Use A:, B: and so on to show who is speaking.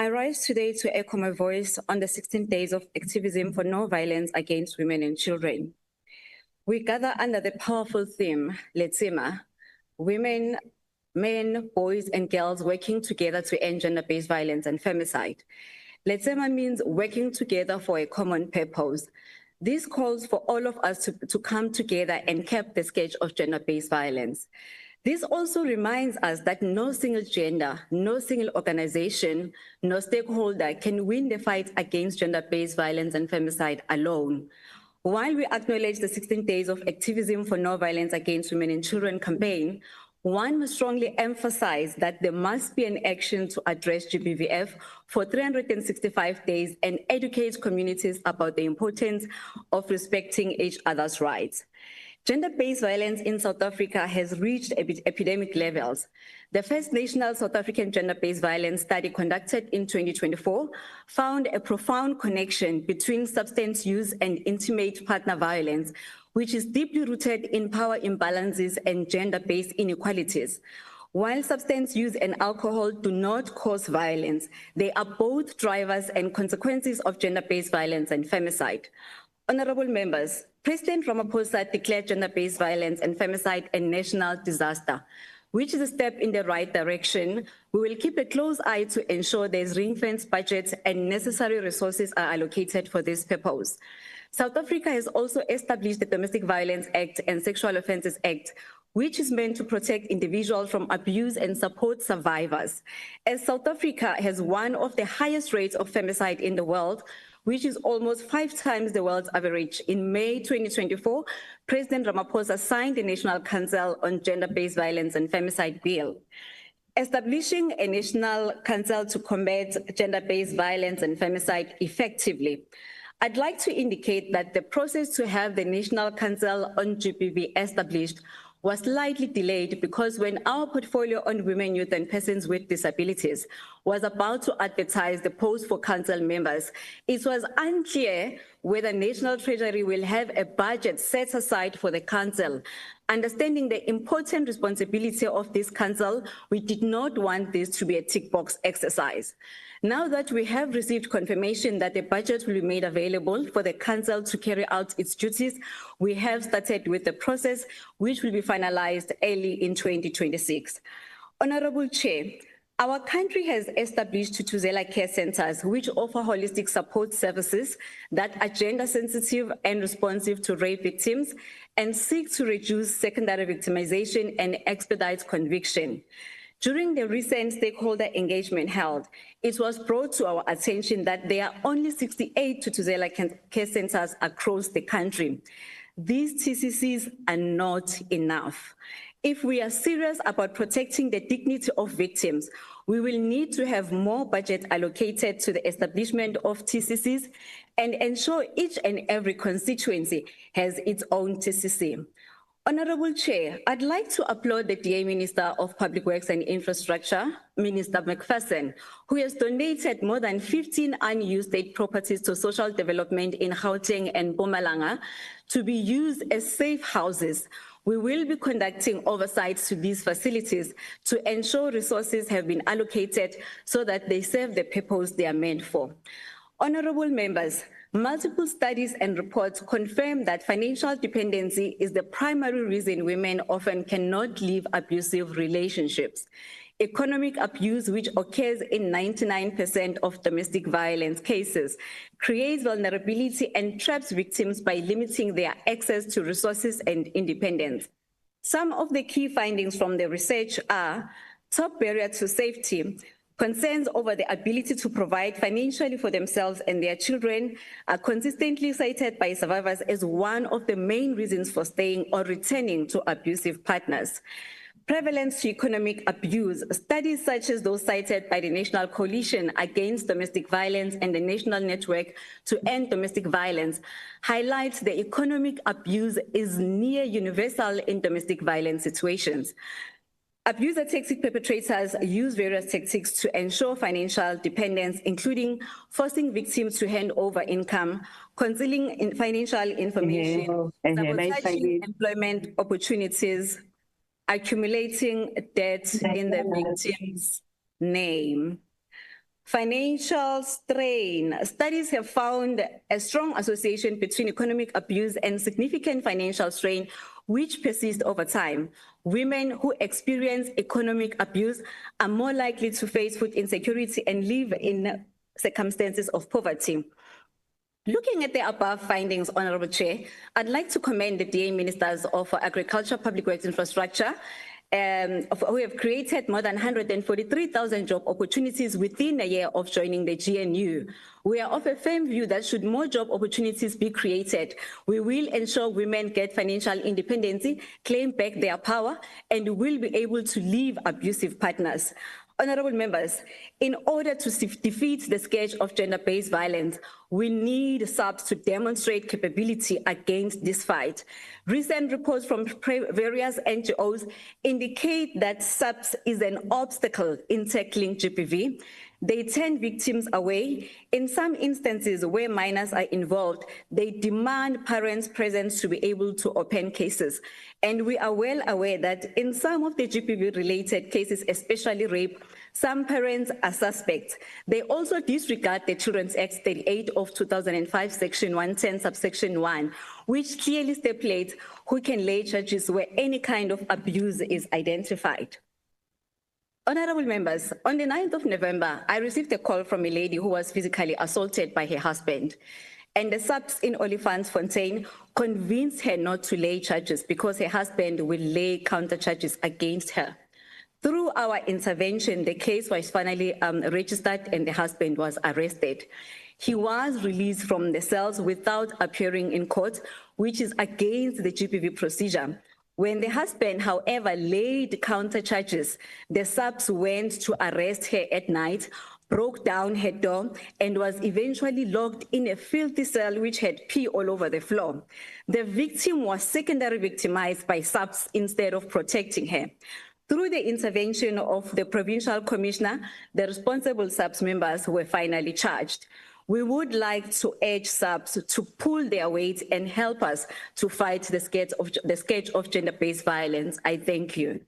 A: I rise today to echo my voice on the 16 days of activism for no violence against women and children. We gather under the powerful theme, Letsema, women, men, boys, and girls working together to end gender-based violence and femicide. Letsema means working together for a common purpose. This calls for all of us to come together and cap the scourge of gender-based violence. This also reminds us that no single gender, no single organization, no stakeholder can win the fight against gender-based violence and femicide alone. While we acknowledge the 16 days of activism for no violence against women and children campaign, one must strongly emphasize that there must be an action to address GBVF for 365 days and educate communities about the importance of respecting each other's rights. Gender-based violence in South Africa has reached epidemic levels. The first national South African gender-based violence study conducted in 2024 found a profound connection between substance use and intimate partner violence, which is deeply rooted in power imbalances and gender-based inequalities. While substance use and alcohol do not cause violence, they are both drivers and consequences of gender-based violence and femicide. Honorable members, President Ramaphosa declared gender-based violence and femicide a national disaster, which is a step in the right direction. We will keep a close eye to ensure there's ring-fenced budgets and necessary resources are allocated for this purpose. South Africa has also established the Domestic Violence Act and Sexual Offences Act, which is meant to protect individuals from abuse and support survivors. As South Africa has one of the highest rates of femicide in the world, which is almost 5 times the world's average. In May 2024, President Ramaphosa signed the National Council on Gender-Based Violence and Femicide Bill. Establishing a National Council to combat gender-based violence and femicide effectively. I'd like to indicate that the process to have the National Council on GBV established was slightly delayed because when our portfolio on women, youth, and persons with disabilities was about to advertise the post for council members, it was unclear whether National Treasury will have a budget set aside for the council. Understanding the important responsibility of this council, we did not want this to be a tick box exercise. Now that we have received confirmation that the budget will be made available for the council to carry out its duties, we have started with the process, which will be finalized early in 2026. Honorable Chair, our country has established Tutuzela care centers, which offer holistic support services that are gender sensitive and responsive to rape victims and seek to reduce secondary victimization and expedite conviction. During the recent stakeholder engagement held, it was brought to our attention that there are only 68 Tutuzela care centers across the country. These TCCs are not enough. If we are serious about protecting the dignity of victims, we will need to have more budget allocated to the establishment of TCCs and ensure each and every constituency has its own TCC. Honorable Chair, I'd like to applaud the DA Minister of Public Works and Infrastructure, Minister McPherson, who has donated more than 15 unused state properties to social development in Gauteng and Mpumalanga to be used as safe houses. We will be conducting oversights to these facilities to ensure resources have been allocated so that they serve the purpose they are meant for. Honorable members, multiple studies and reports confirm that financial dependency is the primary reason women often cannot leave abusive relationships. Economic abuse, which occurs in 99% of domestic violence cases, creates vulnerability and traps victims by limiting their access to resources and independence. Some of the key findings from the research are top barrier to safety. Concerns over the ability to provide financially for themselves and their children are consistently cited by survivors as one of the main reasons for staying or returning to abusive partners. Prevalence to economic abuse. Studies such as those cited by the National Coalition Against Domestic Violence and the National Network to End Domestic Violence highlight the economic abuse is near universal in domestic violence situations. Abuser toxic perpetrators use various tactics to ensure financial dependence, including forcing victims to hand over income, concealing financial information, sabotaging employment opportunities, accumulating debt in the victim's name. Financial strain. Studies have found a strong association between economic abuse and significant financial strain, which persist over time. Women who experience economic abuse are more likely to face food insecurity and live in circumstances of poverty. Looking at the above findings, Honorable Chair, I'd like to commend the DA Ministers of Agriculture, Public Works Infrastructure, who have created more than 143,000 job opportunities within a year of joining the GNU. We are of a firm view that should more job opportunities be created, we will ensure women get financial independence, claim back their power, and will be able to leave abusive partners. Honorable members, in order to defeat the scourge of gender-based violence, we need SAPS to demonstrate capability against this fight. Recent reports from various NGOs indicate that SAPS is an obstacle in tackling GBV. They turn victims away. In some instances where minors are involved, they demand parents' presence to be able to open cases. And we are well aware that in some of the GBV-related cases, especially rape, some parents are suspects. They also disregard the Children's Act 38 of 2005, Section 110, subsection 1, which clearly stipulates who can lay charges where any kind of abuse is identified. Honorable members, on the 9th of November, I received a call from a lady who was physically assaulted by her husband. And the SAPS in Olifantsfontein convinced her not to lay charges because her husband will lay counter charges against her. Through our intervention, the case was finally registered and the husband was arrested. He was released from the cells without appearing in court, which is against the GBV procedure. When the husband, however, laid counter charges, the SAPS went to arrest her at night, broke down her door, and was eventually locked in a filthy cell which had pee all over the floor. The victim was secondary victimized by SAPS instead of protecting her. Through the intervention of the provincial commissioner, the responsible SAPS members were finally charged. We would like to urge SAPS to pull their weight and help us to fight the scourge of gender-based violence. I thank you.